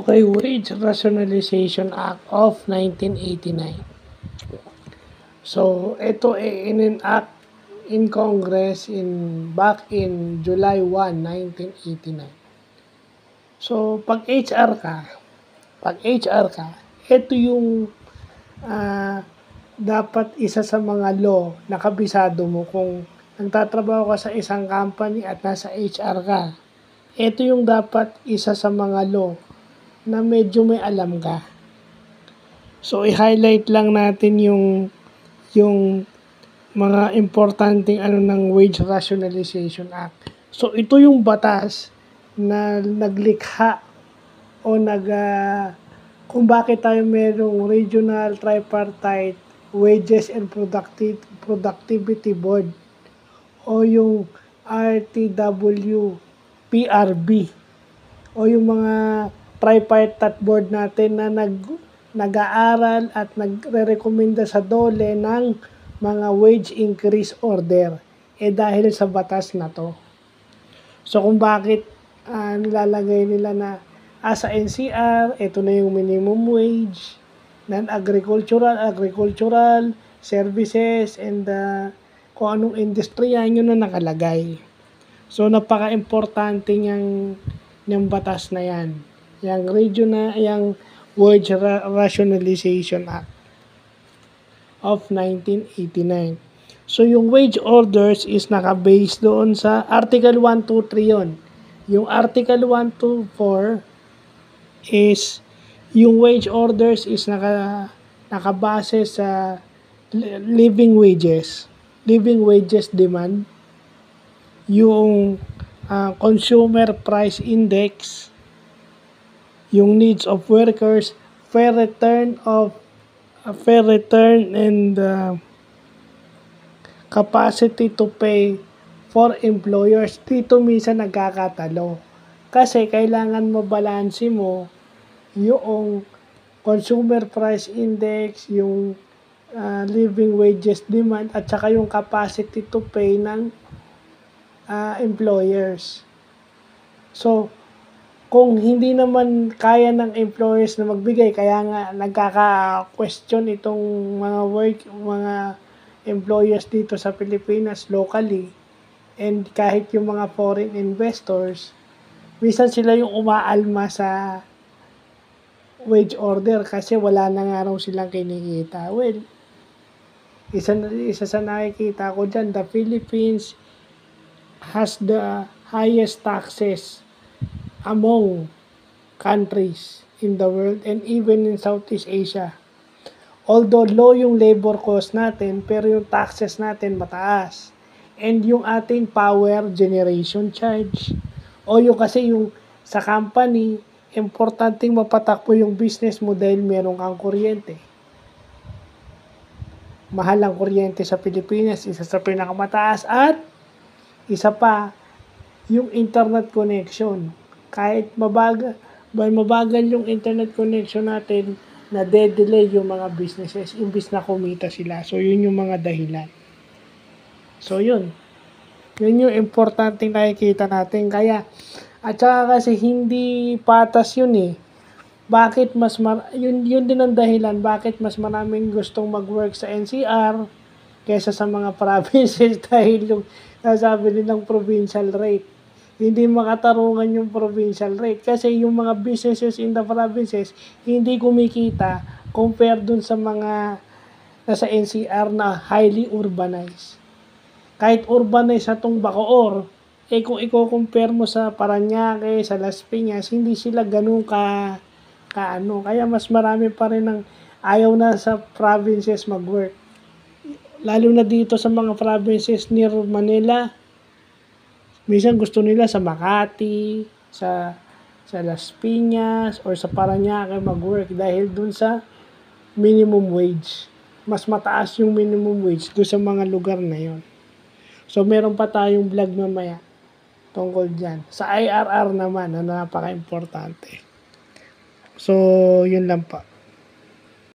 Okay, Wage Rationalization Act of 1989. So, ito ay in-enact in Congress back in July 1, 1989. So, pag HR ka, ito yung dapat isa sa mga law na kabisado mo kung nagtatrabaho ka sa isang company at nasa HR ka. Ito yung dapat isa sa mga law na medyo may alam ka. So, i-highlight lang natin yung mga importanteng ng Wage Rationalization Act. So, ito yung batas na naglikha o kung bakit tayo merong Regional Tripartite Wages and Productivity Board o yung RTW PRB o yung mga tripartite board natin na nag-aaral at nagre-rekomenda sa DOLE ng mga wage increase order dahil sa batas na to. So kung bakit nilalagay nila na sa NCR, ito na yung minimum wage, agricultural, services, and kung anong industriya, yun na nakalagay. So napaka-importante niyang batas na yan. Yung Wage Rationalization Act of 1989. So, yung wage orders is naka-base doon sa Article 123 yun. Yung Article 124 is yung wage orders is nakabase sa living wages demand, yung consumer price index, yung needs of workers, fair return and capacity to pay for employers. Dito minsan nagkakatalo. Kasi kailangan mabalanse mo yung consumer price index, yung living wages demand, at saka yung capacity to pay ng employers. So, kung hindi naman kaya ng employers na magbigay, kaya nga nagkaka-question itong mga employers dito sa Pilipinas locally, and kahit yung mga foreign investors, minsan sila yung umaalma sa wage order kasi wala na nga raw silang kinikita. Well, isa sa nakikita ko dyan, the Philippines has the highest taxes among countries in the world and even in Southeast Asia. Although low yung labor cost natin, pero yung taxes natin mataas. And yung ating power generation charge, o yung kasi yung sa company, importanteng mapatakbo yung business mo dahil meron kang kuryente. Mahal ang kuryente sa Pilipinas, isa sa pinakamataas, at isa pa, yung internet connection. Kahit mabagal yung internet connection natin, na-delay yung mga businesses imbis na kumita sila. So, yun yung mga dahilan. So, yun. Yun yung importanteng nakikita natin. Kaya, at saka kasi hindi patas yun eh. Bakit yun din ang dahilan, bakit mas maraming gustong mag-work sa NCR kaysa sa mga provinces dahil yung nasabi nilang provincial rate. Hindi makatarungan yung provincial rate kasi yung mga businesses in the provinces hindi kumikita compare dun sa mga nasa NCR na highly urbanized. Kahit urbanized sa itong Bacoor, kung i-compare mo sa Parañaque, sa Las Piñas, hindi sila ganun kaya mas marami pa rin ang ayaw na sa provinces mag-work. Lalo na dito sa mga provinces near Manila, minsan gusto nila sa Makati, sa Las Piñas, or sa Parañaque mag-work dahil dun sa minimum wage. Mas mataas yung minimum wage dun sa mga lugar na yon. So, meron pa tayong vlog mamaya tungkol dyan. Sa IRR naman, na napaka-importante. So, yun lang pa.